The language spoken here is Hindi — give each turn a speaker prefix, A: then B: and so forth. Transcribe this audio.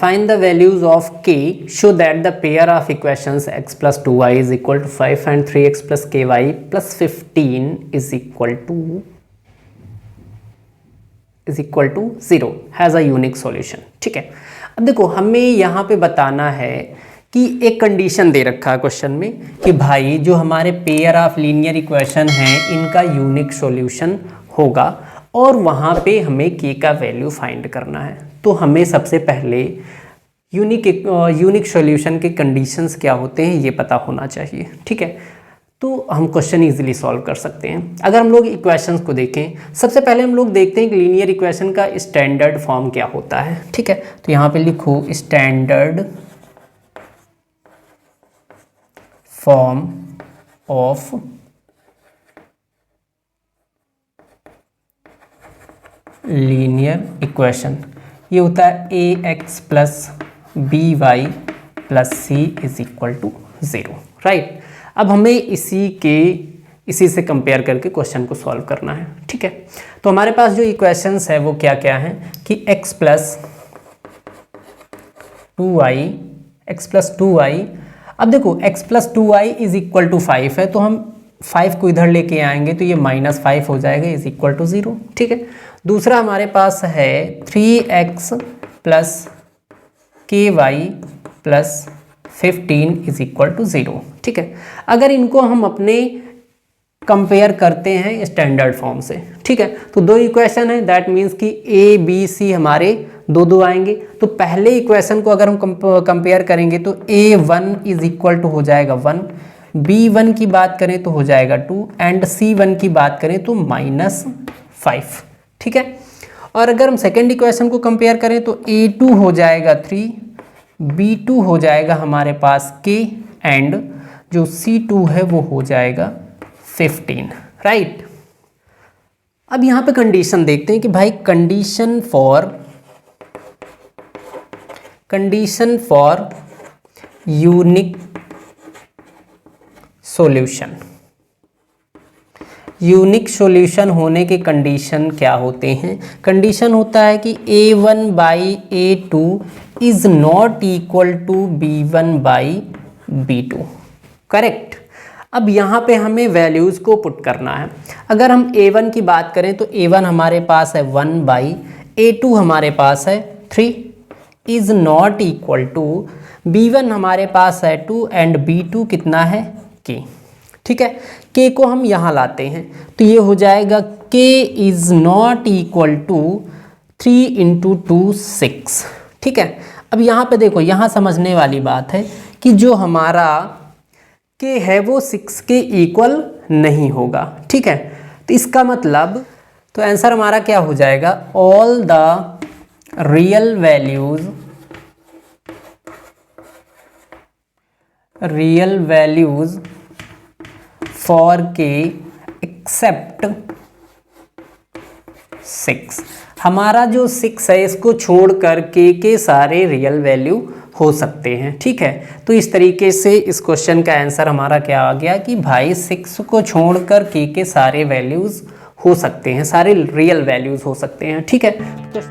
A: find the values of k show that the pair of equations x plus 2y is equal to 5 and 3x plus ky plus 15 is equal to 0 has a unique solution। ठीक है, अब देखो हमें यहाँ पे बताना है कि एक कंडीशन दे रखा है क्वेश्चन में कि भाई जो हमारे पेयर ऑफ लीनियर इक्वेशन हैं इनका यूनिक सॉल्यूशन होगा और वहाँ पे हमें k का वैल्यू फाइंड करना है। तो हमें सबसे पहले यूनिक सॉल्यूशन के कंडीशंस क्या होते हैं ये पता होना चाहिए। ठीक है, तो हम क्वेश्चन इजीली सॉल्व कर सकते हैं। अगर हम लोग इक्वेशंस को देखें, सबसे पहले हम लोग देखते हैं कि लीनियर इक्वेशन का स्टैंडर्ड फॉर्म क्या होता है। ठीक है, तो यहाँ पे लिखो standard form of linear equation ये होता है ax plus by plus c is equal to 0। Right, अब हमें इसी से कंपेयर करके क्वेश्चन को सॉल्व करना है। ठीक है, तो हमारे पास जो इक्वेशंस है वो क्या क्या हैं कि x प्लस 2y, अब देखो x plus 2y is equal to 5 है, तो हम 5 को इधर लेके आएंगे तो ये -5 हो जाएगा इज इक्वल टू 0। ठीक है, दूसरा हमारे पास है 3x plus ky plus 15 is equal to 0। ठीक है, अगर इनको हम अपने कंपेयर करते हैं स्टैंडर्ड फॉर्म से, ठीक है, तो दो इक्वेशन है, दैट मीन्स कि a b c हमारे दो आएंगे। तो पहले इक्वेशन को अगर हम कंपेयर करेंगे तो a1 इज इक्वल टू हो जाएगा 1, b1 की बात करें तो हो जाएगा 2 एंड c1 की बात करें तो -5। ठीक है, और अगर हम सेकेंड इक्वेशन को कंपेयर करें तो a2 हो जाएगा 3, b2 हो जाएगा हमारे पास k एंड जो c2 है वो हो जाएगा 15। राइट, अब यहाँ पे कंडीशन देखते हैं कि भाई condition for unique solution, unique solution होने के कंडीशन क्या होते हैं। कंडीशन होता है कि a1 by a2 is not equal to b1 by b2। Correct, अब यहाँ पे हमें वैल्यूज़ को पुट करना है। अगर हम a1 की बात करें तो a1 हमारे पास है 1 बाई a2 हमारे पास है 3 is not equal to b1 हमारे पास है 2 एंड b2 कितना है k। ठीक है, k को हम यहाँ लाते हैं तो ये हो जाएगा k is not equal to 3 into 2 6। ठीक है, अब यहाँ पे देखो, यहाँ समझने वाली बात है कि जो हमारा k है वो 6 के इक्वल नहीं होगा। ठीक है, तो इसका मतलब तो आंसर हमारा क्या हो जाएगा, all the real values for k except 6। हमारा जो 6 है इसको छोड़कर k के सारे रियल वैल्यू हो सकते हैं। ठीक है, तो इस तरीके से इस क्वेश्चन का आंसर हमारा क्या आ गया कि भाई 6 को छोड़कर k के सारे वैल्यूज़ हो सकते हैं, सारे रियल वैल्यूज़ हो सकते हैं। ठीक है, तो